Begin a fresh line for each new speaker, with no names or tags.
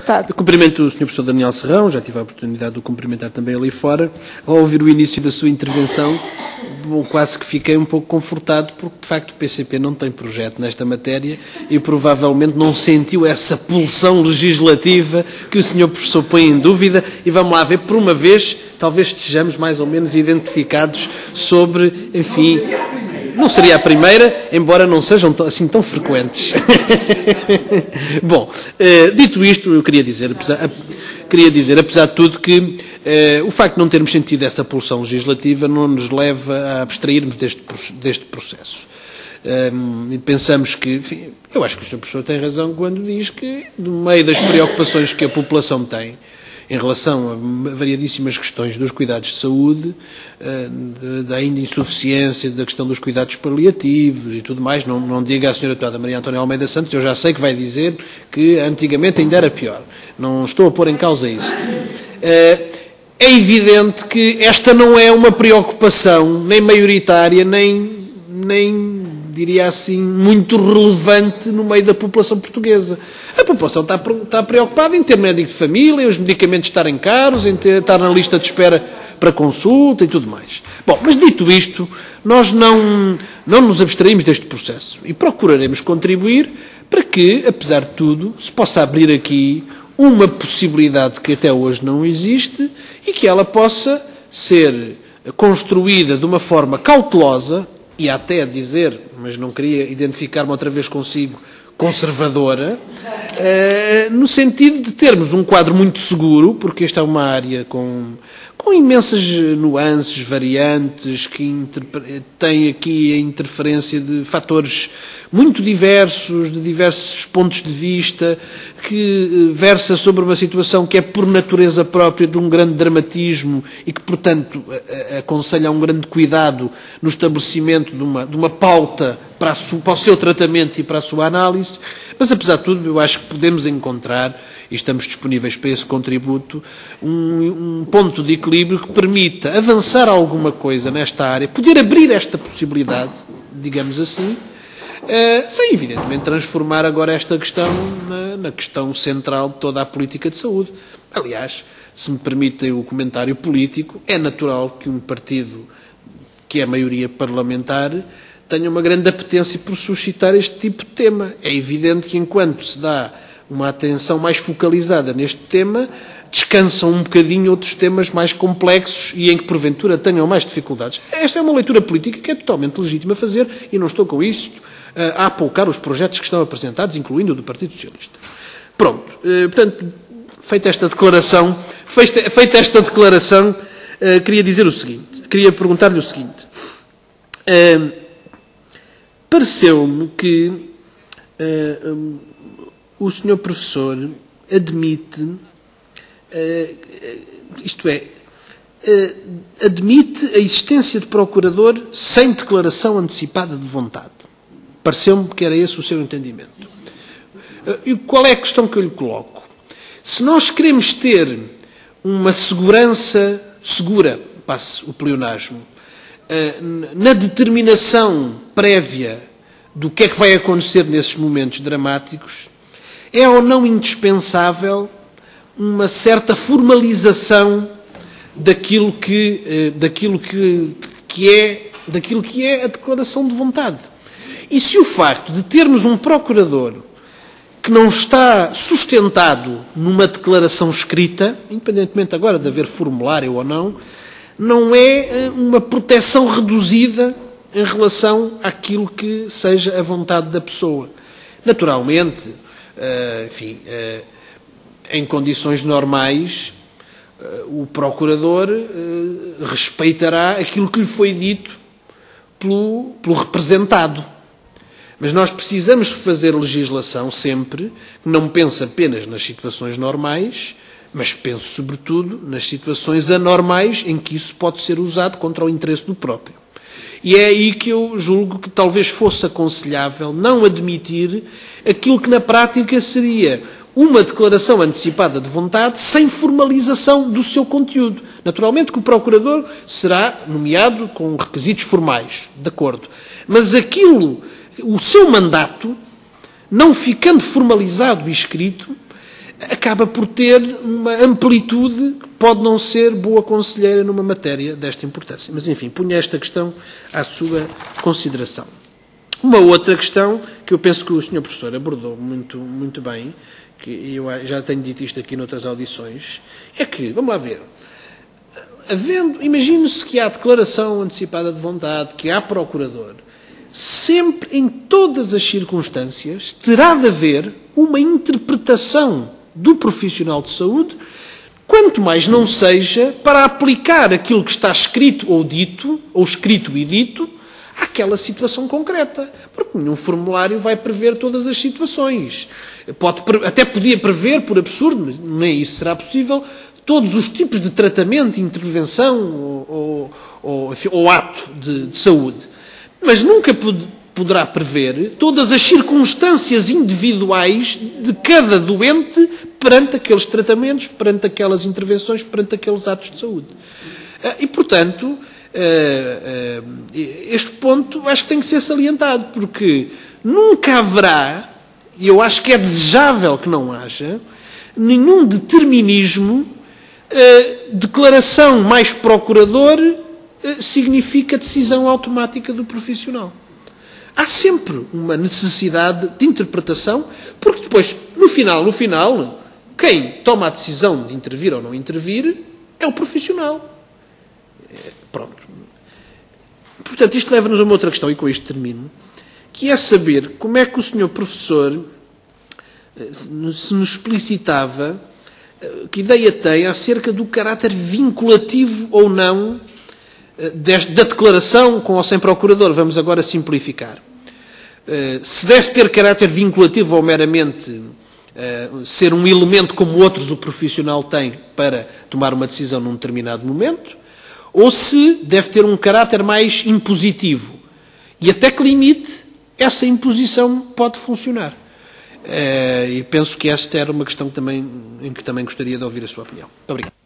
deputado.
Eu cumprimento o Sr. Professor Daniel Serrão, já tive a oportunidade de o cumprimentar também ali fora. Ao ouvir o início da sua intervenção, bom, quase que fiquei um pouco confortado, porque de facto o PCP não tem projeto nesta matéria e provavelmente não sentiu essa pulsão legislativa que o Sr. Professor põe em dúvida. E vamos lá ver, por uma vez, talvez estejamos mais ou menos identificados sobre, enfim, não seria a primeira, embora não sejam assim tão frequentes. Bom, dito isto, eu queria dizer, apesar de tudo, que o facto de não termos sentido essa pulsão legislativa não nos leva a abstrairmos deste processo. E pensamos que, enfim, eu acho que o Sr. Professor tem razão quando diz que, no meio das preocupações que a população tem, em relação a variadíssimas questões dos cuidados de saúde, da ainda insuficiência da questão dos cuidados paliativos e tudo mais, não diga à Sra. Deputada Maria Antónia Almeida Santos, eu já sei que vai dizer que antigamente ainda era pior. Não estou a pôr em causa isso. É evidente que esta não é uma preocupação nem maioritária, nem diria assim, muito relevante no meio da população portuguesa. A população está preocupada em ter médico de família, os medicamentos estarem caros, em estar na lista de espera para consulta e tudo mais. Bom, mas dito isto, nós não nos abstraímos deste processo e procuraremos contribuir para que, apesar de tudo, se possa abrir aqui uma possibilidade que até hoje não existe e que ela possa ser construída de uma forma cautelosa, e até dizer, mas não queria identificar-me outra vez consigo, conservadora, no sentido de termos um quadro muito seguro, porque esta é uma área com imensas nuances, variantes, que tem aqui a interferência de fatores muito diversos, de diversos pontos de vista, que versa sobre uma situação que é por natureza própria de um grande dramatismo e que, portanto, aconselha um grande cuidado no estabelecimento de uma pauta para o seu tratamento e para a sua análise. Mas, apesar de tudo, eu acho que podemos encontrar, e estamos disponíveis para esse contributo, um ponto de equilíbrio que permita avançar alguma coisa nesta área, poder abrir esta possibilidade, digamos assim, sem, evidentemente, transformar agora esta questão na questão central de toda a política de saúde. Aliás, se me permitem o comentário político, é natural que um partido que é a maioria parlamentar tenha uma grande apetência por suscitar este tipo de tema. É evidente que, enquanto se dá uma atenção mais focalizada neste tema, descansam um bocadinho outros temas mais complexos e em que, porventura, tenham mais dificuldades. Esta é uma leitura política que é totalmente legítima a fazer e não estou com isto a apoucar os projetos que estão apresentados, incluindo o do Partido Socialista. Pronto. Portanto, feita esta declaração, queria dizer o seguinte, queria perguntar-lhe o seguinte. Pareceu-me que o Sr. Professor admite, admite a existência de procurador sem declaração antecipada de vontade. Pareceu-me que era esse o seu entendimento. E qual é a questão que eu lhe coloco? Se nós queremos ter uma segurança segura, passe o pleonasmo, na determinação prévia do que é que vai acontecer nesses momentos dramáticos, é ou não indispensável uma certa formalização daquilo que é a declaração de vontade. E se o facto de termos um procurador que não está sustentado numa declaração escrita, independentemente agora de haver formulário ou não é uma proteção reduzida em relação àquilo que seja a vontade da pessoa. Naturalmente, enfim, em condições normais, o procurador respeitará aquilo que lhe foi dito pelo representado. Mas nós precisamos fazer legislação sempre que não pense apenas nas situações normais, mas pense sobretudo nas situações anormais em que isso pode ser usado contra o interesse do próprio. E é aí que eu julgo que talvez fosse aconselhável não admitir aquilo que na prática seria uma declaração antecipada de vontade sem formalização do seu conteúdo. Naturalmente que o procurador será nomeado com requisitos formais, de acordo. Mas o seu mandato, não ficando formalizado e escrito, acaba por ter uma amplitude que pode não ser boa conselheira numa matéria desta importância. Mas, enfim, punha esta questão à sua consideração. Uma outra questão que eu penso que o Sr. Professor abordou muito bem, que eu já tenho dito isto aqui noutras audições, é que, vamos lá ver, imagine-se que há declaração antecipada de vontade, que há procurador, sempre, em todas as circunstâncias, terá de haver uma interpretação do profissional de saúde, quanto mais não seja para aplicar aquilo que está escrito ou dito, ou escrito e dito, àquela situação concreta. Porque nenhum formulário vai prever todas as situações. Até podia prever, por absurdo, mas nem isso será possível, todos os tipos de tratamento, intervenção ou ato de saúde. Mas nunca poderá prever todas as circunstâncias individuais de cada doente perante aqueles tratamentos, perante aquelas intervenções, perante aqueles atos de saúde. E, portanto, este ponto acho que tem que ser salientado, porque nunca haverá, e eu acho que é desejável que não haja, nenhum determinismo. Declaração mais procurador significa decisão automática do profissional. Há sempre uma necessidade de interpretação, porque depois, no final, quem toma a decisão de intervir ou não intervir é o profissional. Pronto. Portanto, isto leva-nos a uma outra questão, e com isto termino, que é saber como é que o Sr. Professor se nos explicitava que ideia tem acerca do caráter vinculativo ou não da declaração com ou sem procurador. Vamos agora simplificar. Se deve ter caráter vinculativo ou meramente ser um elemento como outros o profissional tem para tomar uma decisão num determinado momento, ou se deve ter um caráter mais impositivo. E até que limite essa imposição pode funcionar. E penso que esta era uma questão em que também gostaria de ouvir a sua opinião. Muito obrigado.